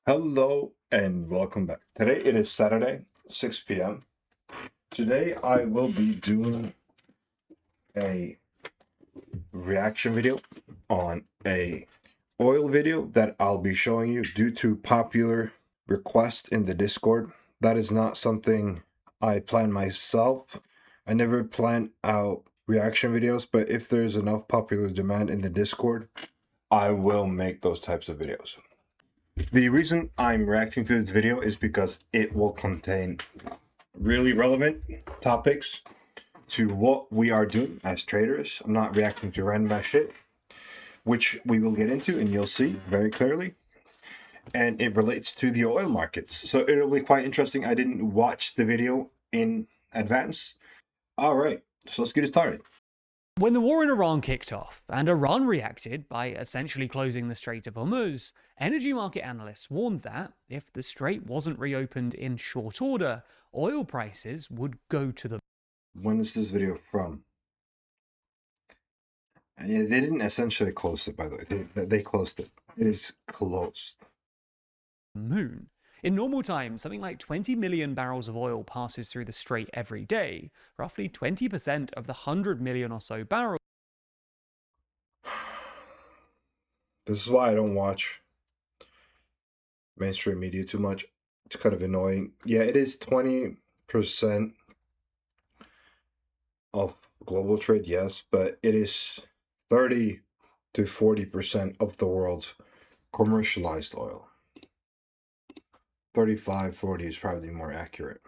Hello and welcome back. Today it is Saturday, 6 p.m. Today I will be doing a reaction video on a oil video that I'll be showing you due to popular request in the Discord. That is not something I plan myself. I never plan out reaction videos, but if there's enough popular demand in the Discord, I will make those types of videos. The reason I'm reacting to this video is because it will contain really relevant topics to what we are doing as traders. I'm not reacting to random ass shit, which we will get into and you'll see very clearly. And it relates to the oil markets. So it'll be quite interesting. I didn't watch the video in advance. All right, so let's get it started. When the war in Iran kicked off, and Iran reacted by essentially closing the Strait of Hormuz, energy market analysts warned that if the strait wasn't reopened in short order, oil prices would go to the When is this video from? And yeah, they didn't essentially close it, by the way. They closed it. It is closed. moon. In normal times, something like 20 million barrels of oil passes through the strait every day, roughly 20% of the 100 million or so barrels. This is why I don't watch mainstream media too much. It's kind of annoying. Yeah, it is 20% of global trade, yes, but it is 30 to 40% of the world's commercialized oil. 35, 40 is probably more accurate.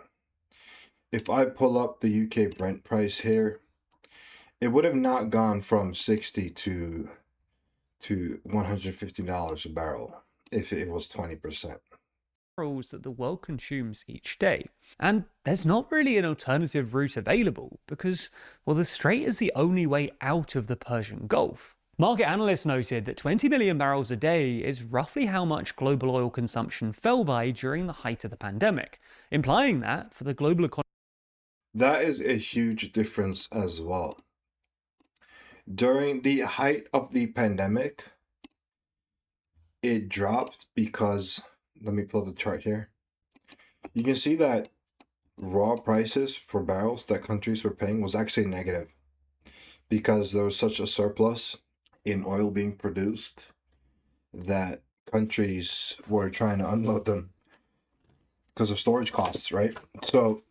If I pull up the UK Brent price here, it would have not gone from 60 to $150 a barrel if it was 20%. That the world consumes each day. And there's not really an alternative route available because, well, the strait is the only way out of the Persian Gulf. Market analysts noted that 20 million barrels a day is roughly how much global oil consumption fell by during the height of the pandemic, implying that for the global economy. That is a huge difference as well. During the height of the pandemic, it dropped because, let me pull the chart here. You can see that raw prices for barrels that countries were paying was actually negative because there was such a surplus in oil being produced that countries were trying to unload them because of storage costs, right? So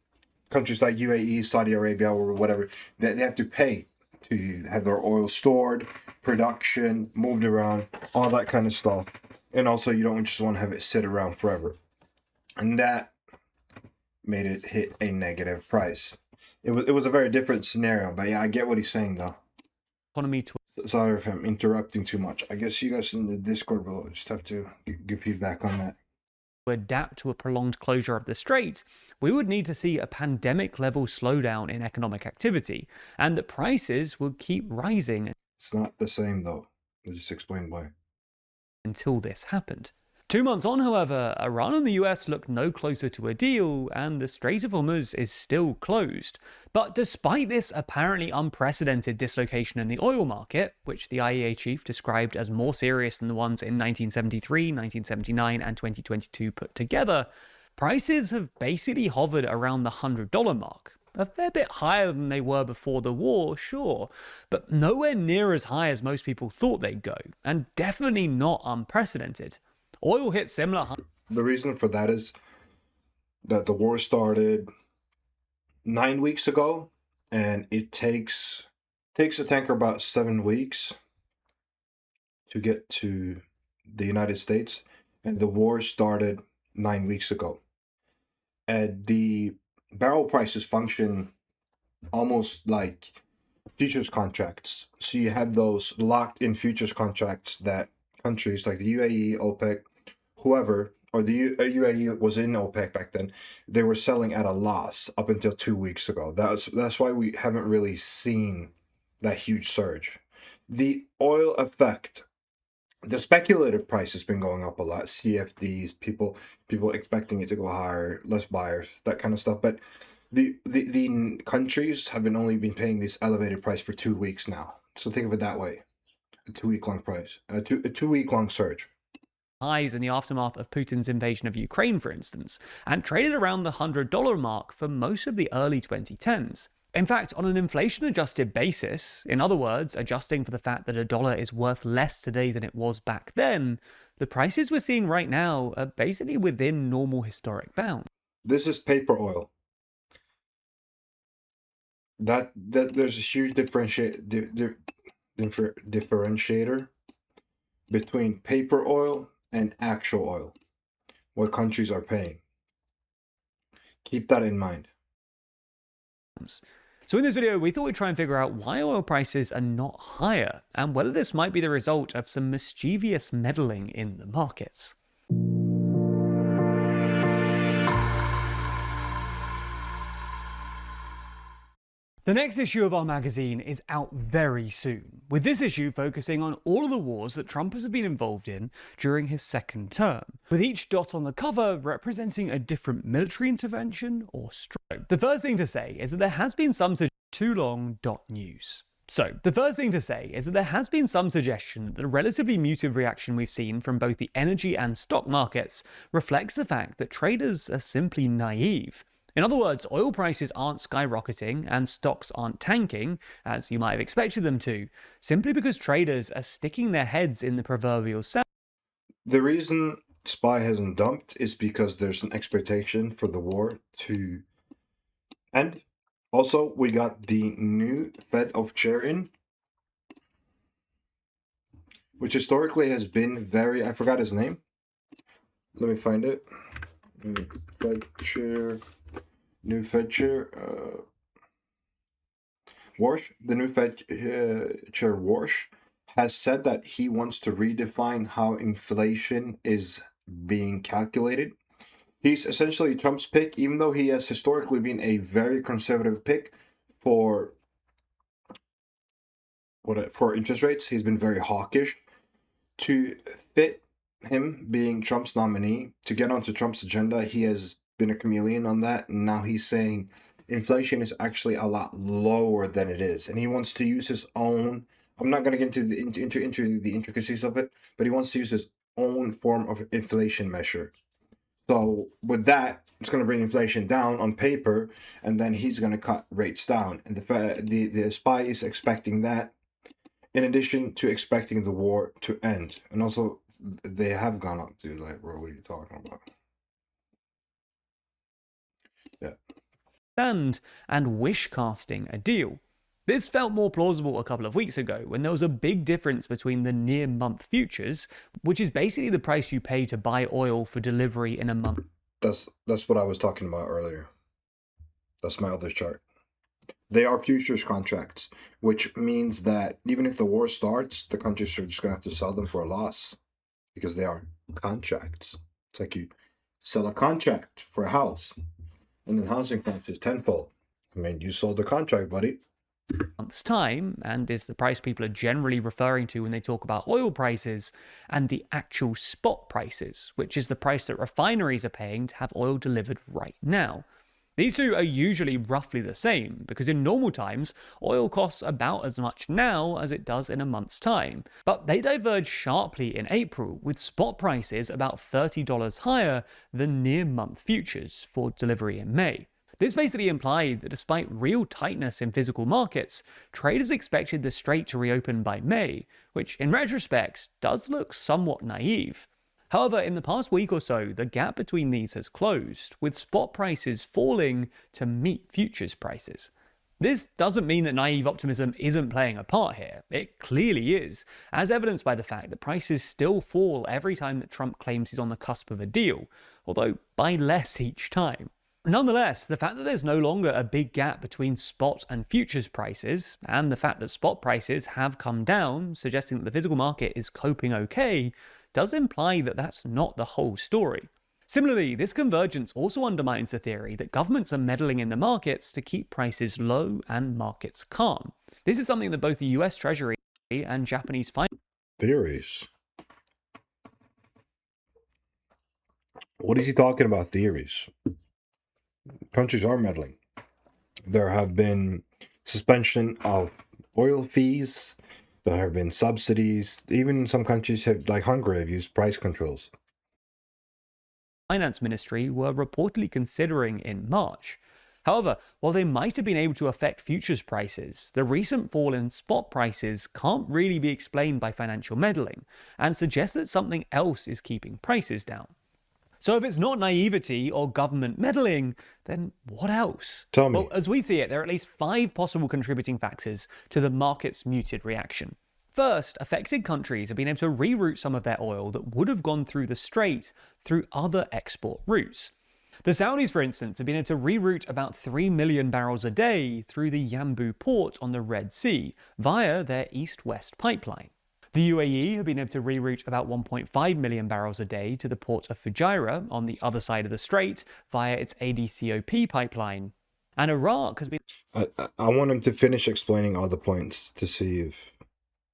countries like UAE, Saudi Arabia, or whatever, they have to pay to have their oil stored, production, moved around, all that kind of stuff. And also, you don't just want to have it sit around forever. And that made it hit a negative price. It was a very different scenario, but yeah, I get what he's saying though. Economy to Sorry if I'm interrupting too much. I guess you guys in the Discord will just have to give feedback on that. adapt to a prolonged closure of the strait, we would need to see a pandemic-level slowdown in economic activity, and that prices would keep rising It's not the same though. I'll just explain why. until this happened. 2 months on, however, Iran and the US look no closer to a deal, and the Strait of Hormuz is still closed. But despite this apparently unprecedented dislocation in the oil market, which the IEA chief described as more serious than the ones in 1973, 1979, and 2022 put together, prices have basically hovered around the $100 mark. A fair bit higher than they were before the war, sure, but nowhere near as high as most people thought they'd go, and definitely not unprecedented. Oil hit similar. The reason for that is that the war started 9 weeks ago, and it takes a tanker about 7 weeks to get to the United States, and the war started 9 weeks ago. And the barrel prices function almost like futures contracts. So you have those locked in futures contracts that countries like the UAE, OPEC, whoever, or the UAE was in OPEC back then, they were selling at a loss up until 2 weeks ago. That's why we haven't really seen that huge surge. The oil effect, the speculative price has been going up a lot. CFDs, people expecting it to go higher, less buyers, that kind of stuff. But the countries have only been paying this elevated price for 2 weeks now. So think of it that way: a 2 week long price, a two week long surge. highs in the aftermath of Putin's invasion of Ukraine, for instance, and traded around the $100 mark for most of the early 2010s. In fact, on an inflation-adjusted basis, in other words, adjusting for the fact that a dollar is worth less today than it was back then, the prices we're seeing right now are basically within normal historic bounds. This is paper oil. That there's a huge differentiator between paper oil and actual oil. What countries are paying. Keep that in mind. So in this video, we thought we'd try and figure out why oil prices are not higher, and whether this might be the result of some mischievous meddling in the markets. The next issue of our magazine is out very soon, with this issue focusing on all of the wars that Trump has been involved in during his second term, with each dot on the cover representing a different military intervention or strike. The first thing to say is that there has been some news. So, the first thing to say is that there has been some suggestion that the relatively muted reaction we've seen from both the energy and stock markets reflects the fact that traders are simply naive. In other words, oil prices aren't skyrocketing and stocks aren't tanking, as you might have expected them to, simply because traders are sticking their heads in the proverbial sand. The reason SPY hasn't dumped is because there's an expectation for the war to end. Also, we got the new Fed of Chair in, which historically has been very, I forgot his name. Let me find it. New Fed Chair, Warsh, the new Fed Chair Warsh, has said that he wants to redefine how inflation is being calculated. He's essentially Trump's pick, even though he has historically been a very conservative pick for interest rates. He's been very hawkish. To fit him being Trump's nominee, to get onto Trump's agenda, he has been a chameleon on that. And now he's saying inflation is actually a lot lower than it is, and he wants to use his own. I'm not going to get into the intricacies of it, but he wants to use his own form of inflation measure. So with that, it's going to bring inflation down on paper, and then he's going to cut rates down. And the SPY is expecting that, in addition to expecting the war to end. And also, they have gone up to, like, bro, what are you talking about? Yeah. And wish casting a deal. This felt more plausible a couple of weeks ago, when there was a big difference between the near-month futures, which is basically the price you pay to buy oil for delivery in a month. That's what I was talking about earlier. That's my other chart. They are futures contracts, which means that even if the war starts, the countries are just going to have to sell them for a loss, because they are contracts. It's like you sell a contract for a house, and then housing prices tenfold. I mean, you sold the contract, buddy. Month's time, and is the price people are generally referring to when they talk about oil prices, and the actual spot prices, which is the price that refineries are paying to have oil delivered right now. These two are usually roughly the same, because in normal times, oil costs about as much now as it does in a month's time. But they diverge sharply in April, with spot prices about $30 higher than near-month futures for delivery in May. This basically implied that despite real tightness in physical markets, traders expected the strait to reopen by May, which in retrospect does look somewhat naive. However, in the past week or so, the gap between these has closed, with spot prices falling to meet futures prices. This doesn't mean that naive optimism isn't playing a part here. It clearly is, as evidenced by the fact that prices still fall every time that Trump claims he's on the cusp of a deal, although by less each time. Nonetheless, the fact that there's no longer a big gap between spot and futures prices, and the fact that spot prices have come down, suggesting that the physical market is coping okay, does imply that that's not the whole story. Similarly, this convergence also undermines the theory that governments are meddling in the markets to keep prices low and markets calm. This is something that both the US Treasury and Japanese finance Theories. What is he talking about, theories? Countries are meddling. There have been suspension of oil fees. There have been subsidies. Even some countries have, like Hungary, have used price controls. Finance Ministry were reportedly considering in March. However, while they might have been able to affect futures prices, the recent fall in spot prices can't really be explained by financial meddling and suggests that something else is keeping prices down. So if it's not naivety or government meddling, then what else? Tell me. Well, as we see it, there are at least 5 possible contributing factors to the market's muted reaction. First, affected countries have been able to reroute some of their oil that would have gone through the strait through other export routes. The Saudis, for instance, have been able to reroute about 3 million barrels a day through the Yanbu port on the Red Sea via their east-west pipeline. The UAE have been able to reroute about 1.5 million barrels a day to the port of Fujairah on the other side of the strait via its ADCOP pipeline. And Iraq has been I want him to finish explaining all the points to see if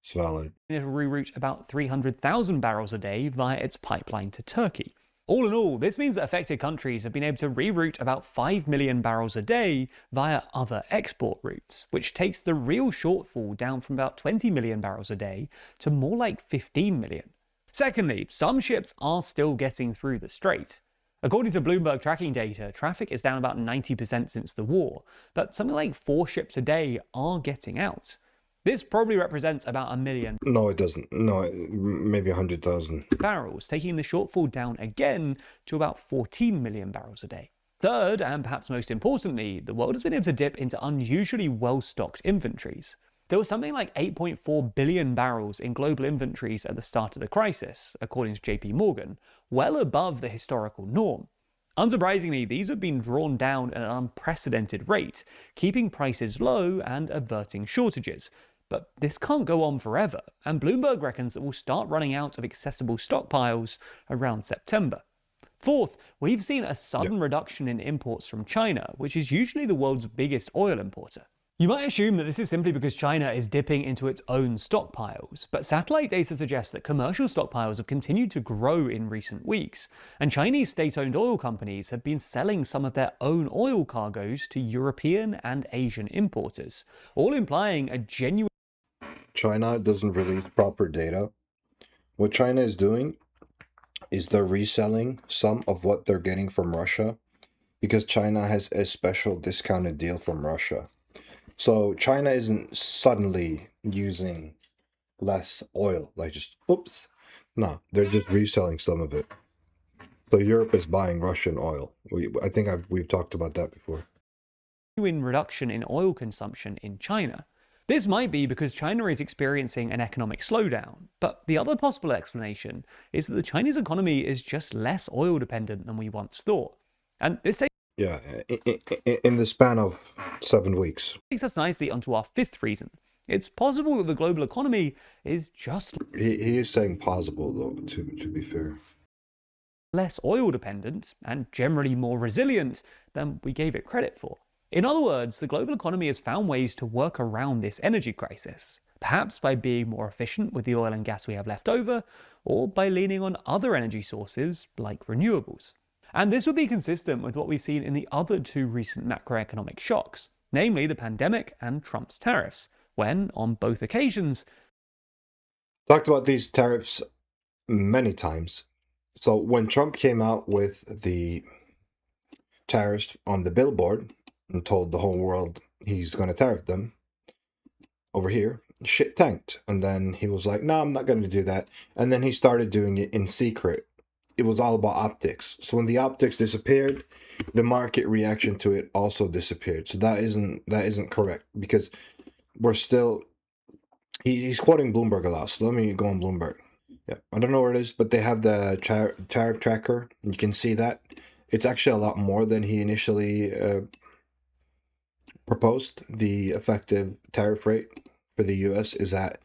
it's valid. able to reroute about 300,000 barrels a day via its pipeline to Turkey. All in all, this means that affected countries have been able to reroute about 5 million barrels a day via other export routes, which takes the real shortfall down from about 20 million barrels a day to more like 15 million. Secondly, some ships are still getting through the strait. According to Bloomberg tracking data, traffic is down about 90% since the war, but something like 4 ships a day are getting out. This probably represents about 1 million No, it doesn't. No, maybe 100,000 barrels, taking the shortfall down again to about 14 million barrels a day. Third, and perhaps most importantly, the world has been able to dip into unusually well-stocked inventories. There was something like 8.4 billion barrels in global inventories at the start of the crisis, according to JP Morgan, well above the historical norm. Unsurprisingly, these have been drawn down at an unprecedented rate, keeping prices low and averting shortages. But this can't go on forever, and Bloomberg reckons that we'll start running out of accessible stockpiles around September. Fourth, we've seen a sudden reduction in imports from China, which is usually the world's biggest oil importer. You might assume that this is simply because China is dipping into its own stockpiles, but satellite data suggests that commercial stockpiles have continued to grow in recent weeks, and Chinese state-owned oil companies have been selling some of their own oil cargoes to European and Asian importers, all implying a genuine China doesn't release proper data. What China is doing is they're reselling some of what they're getting from Russia because China has a special discounted deal from Russia. So China isn't suddenly using less oil, like just oops. No, they're just reselling some of it. So Europe is buying Russian oil. I think we've talked about that before. reduction in oil consumption in China. This might be because China is experiencing an economic slowdown, but the other possible explanation is that the Chinese economy is just less oil dependent than we once thought. And this Yeah, in the span of 7 weeks. takes us nicely onto our fifth reason. It's possible that the global economy is just He is saying possible, though, to be fair. less oil dependent and generally more resilient than we gave it credit for. In other words, the global economy has found ways to work around this energy crisis, perhaps by being more efficient with the oil and gas we have left over, or by leaning on other energy sources like renewables. And this would be consistent with what we've seen in the other 2 recent macroeconomic shocks, namely the pandemic and Trump's tariffs, when, on both occasions, Talked about these tariffs many times. So when Trump came out with the tariffs on the billboard and told the whole world he's going to tariff them over here, shit tanked. And then he was like, no, I'm not going to do that. And then he started doing it in secret. It was all about optics. So when the optics disappeared, the market reaction to it also disappeared. So that isn't correct, because we're still he's quoting Bloomberg a lot. So let me go on Bloomberg. Yeah, I don't know where it is, but they have the tariff tracker, and you can see that it's actually a lot more than he initially proposed. The effective tariff rate for the U.S. is at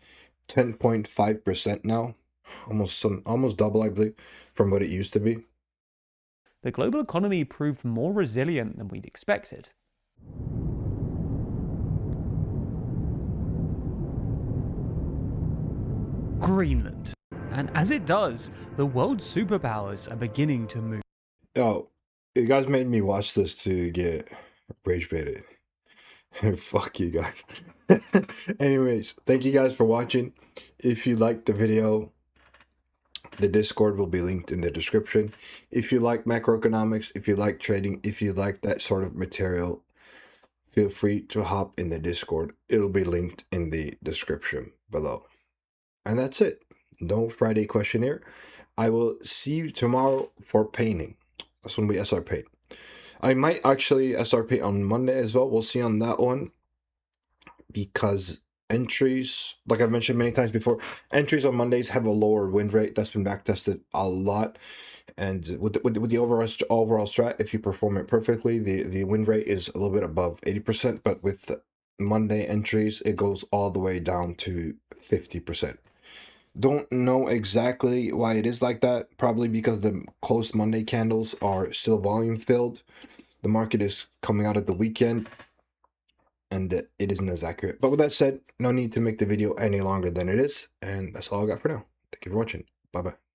10.5% now, almost double, I believe, from what it used to be. the global economy proved more resilient than we'd expected. Greenland. And as it does, the world's superpowers are beginning to move. Oh, you guys made me watch this to get rage baited. Fuck you guys. Anyways, thank you guys for watching. If you liked the video, the Discord will be linked in the description. If you like macroeconomics, if you like trading, if you like that sort of material, feel free to hop in the Discord. It'll be linked in the description below. And that's it. No Friday questionnaire. I will see you tomorrow for painting. That's when we SR paint. I might actually SR paint on Monday as well. We'll see on that one. Because entries, like I've mentioned many times before, entries on Mondays have a lower win rate. That's been backtested a lot. And with the overall strat, if you perform it perfectly, the win rate is a little bit above 80%. But with the Monday entries, it goes all the way down to 50%. Don't know exactly why it is like that. Probably because the closed Monday candles are still volume filled. The market is coming out of the weekend, and it isn't as accurate. But with that said, no need to make the video any longer than it is. And that's all I got for now. Thank you for watching. Bye-bye.